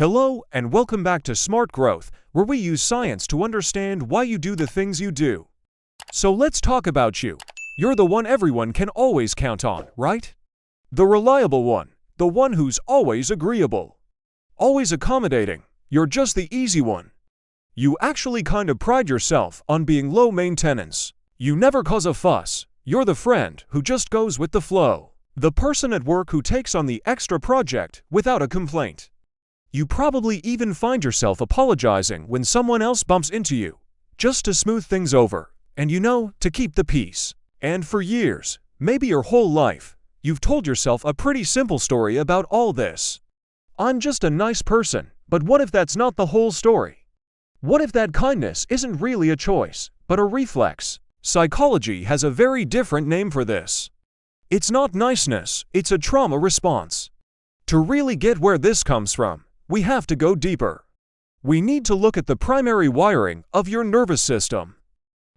Hello and welcome back to Smart Growth, where we use science to understand why you do the things you do. So let's talk about you. You're the one everyone can always count on, right? The reliable one, the one who's always agreeable. Always accommodating, you're just the easy one. You actually kind of pride yourself on being low maintenance. You never cause a fuss. You're the friend who just goes with the flow. The person at work who takes on the extra project without a complaint. You probably even find yourself apologizing when someone else bumps into you, just to smooth things over, and to keep the peace. And for years, maybe your whole life, you've told yourself a pretty simple story about all this. I'm just a nice person, but what if that's not the whole story? What if that kindness isn't really a choice, but a reflex? Psychology has a very different name for this. It's not niceness, it's a trauma response. To really get where this comes from, we have to go deeper. We need to look at the primary wiring of your nervous system.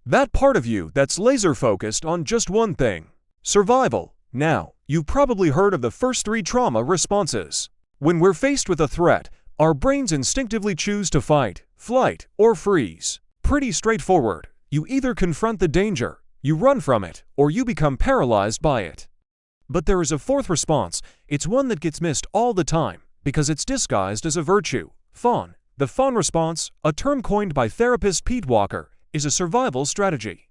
That part of you that's laser-focused on just one thing: survival. Now, you've probably heard of the first 3 trauma responses. When we're faced with a threat, our brains instinctively choose to fight, flight, or freeze. Pretty straightforward. You either confront the danger, you run from it, or you become paralyzed by it. But there is a 4th response. It's one that gets missed all the time because it's disguised as a virtue. Fawn. The Fawn Response, a term coined by therapist Pete Walker, is a survival strategy.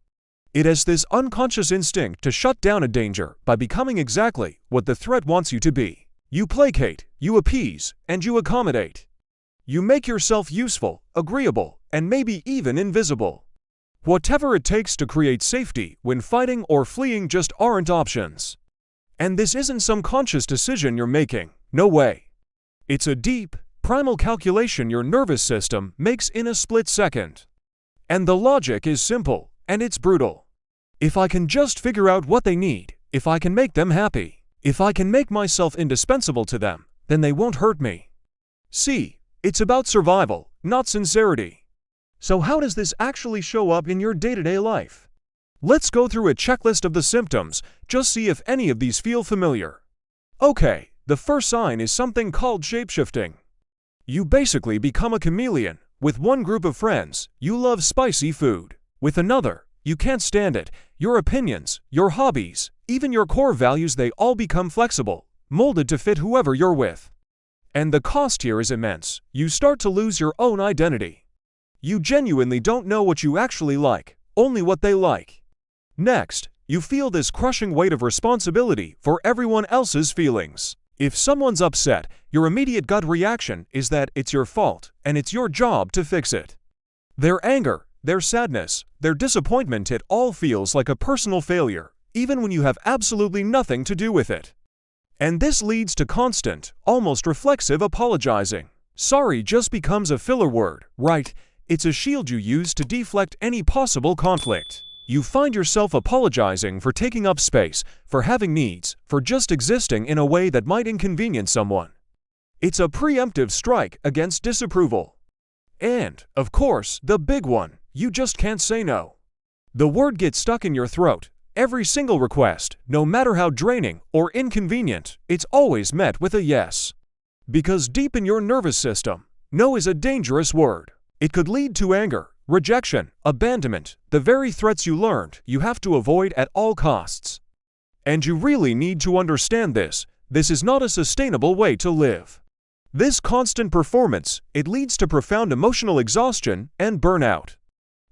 It has this unconscious instinct to shut down a danger by becoming exactly what the threat wants you to be. You placate, you appease, and you accommodate. You make yourself useful, agreeable, and maybe even invisible. Whatever it takes to create safety when fighting or fleeing just aren't options. And this isn't some conscious decision you're making. No way. It's a deep, primal calculation your nervous system makes in a split second. And the logic is simple, and it's brutal. If I can just figure out what they need, if I can make them happy, if I can make myself indispensable to them, then they won't hurt me. See, it's about survival, not sincerity. So how does this actually show up in your day-to-day life? Let's go through a checklist of the symptoms, just see if any of these feel familiar. Okay, the first sign is something called shapeshifting. You basically become a chameleon. With one group of friends, you love spicy food. With another, you can't stand it. Your opinions, your hobbies, even your core values, they all become flexible, molded to fit whoever you're with. And the cost here is immense. You start to lose your own identity. You genuinely don't know what you actually like, only what they like. Next, you feel this crushing weight of responsibility for everyone else's feelings. If someone's upset, your immediate gut reaction is that it's your fault, and it's your job to fix it. Their anger, their sadness, their disappointment, it all feels like a personal failure, even when you have absolutely nothing to do with it. And this leads to constant, almost reflexive apologizing. Sorry just becomes a filler word, right? It's a shield you use to deflect any possible conflict. You find yourself apologizing for taking up space, for having needs, for just existing in a way that might inconvenience someone. It's a preemptive strike against disapproval. And, of course, the big one, you just can't say no. The word gets stuck in your throat. Every single request, no matter how draining or inconvenient, it's always met with a yes. Because deep in your nervous system, no is a dangerous word. It could lead to anger, rejection, abandonment, the very threats you learned you have to avoid at all costs. And you really need to understand this. This is not a sustainable way to live. This constant performance, it leads to profound emotional exhaustion and burnout.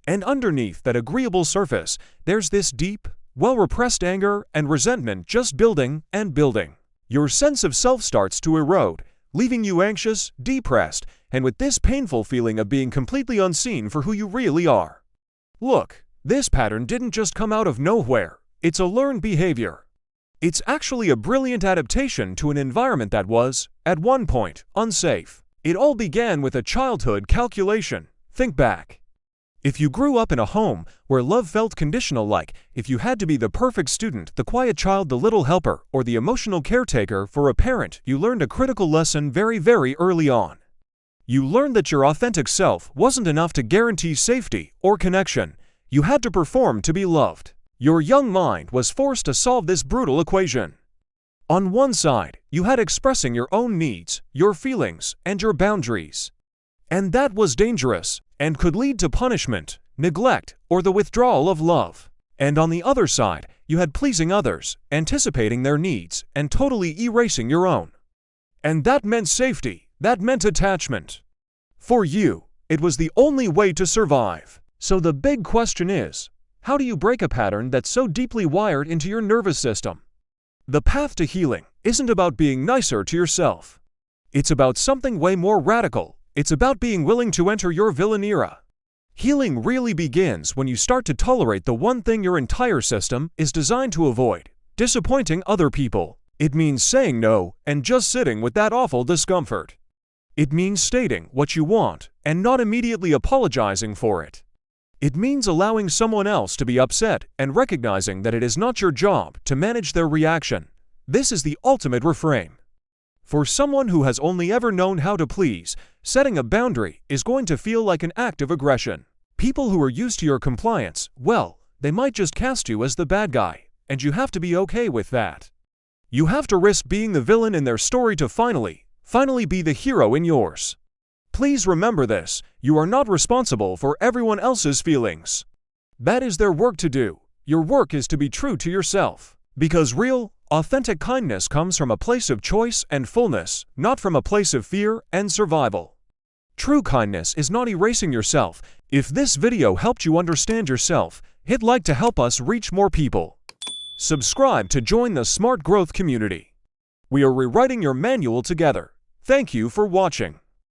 And underneath that agreeable surface, there's this deep, well-repressed anger and resentment just building and building. Your sense of self starts to erode, leaving you anxious, depressed, and with this painful feeling of being completely unseen for who you really are. Look, this pattern didn't just come out of nowhere. It's a learned behavior. It's actually a brilliant adaptation to an environment that was, at one point, unsafe. It all began with a childhood calculation. Think back. If you grew up in a home where love felt conditional, like if you had to be the perfect student, the quiet child, the little helper, or the emotional caretaker for a parent, you learned a critical lesson very, very early on. You learned that your authentic self wasn't enough to guarantee safety or connection. You had to perform to be loved. Your young mind was forced to solve this brutal equation. On one side, you had expressing your own needs, your feelings, and your boundaries. And that was dangerous and could lead to punishment, neglect, or the withdrawal of love. And on the other side, you had pleasing others, anticipating their needs, and totally erasing your own. And that meant safety, that meant attachment. For you, it was the only way to survive. So the big question is, how do you break a pattern that's so deeply wired into your nervous system? The path to healing isn't about being nicer to yourself. It's about something way more radical. It's about being willing to enter your villain era. Healing really begins when you start to tolerate the one thing your entire system is designed to avoid: disappointing other people. It means saying no and just sitting with that awful discomfort. It means stating what you want and not immediately apologizing for it. It means allowing someone else to be upset and recognizing that it is not your job to manage their reaction. This is the ultimate reframe. For someone who has only ever known how to please, setting a boundary is going to feel like an act of aggression. People who are used to your compliance, well, they might just cast you as the bad guy, and you have to be okay with that. You have to risk being the villain in their story to finally be the hero in yours. Please remember this: you are not responsible for everyone else's feelings. That is their work to do. Your work is to be true to yourself. Because real, authentic kindness comes from a place of choice and fullness, not from a place of fear and survival. True kindness is not erasing yourself. If this video helped you understand yourself, hit like to help us reach more people. Subscribe to join the Smart Growth community. We are rewriting your manual together. Thank you for watching.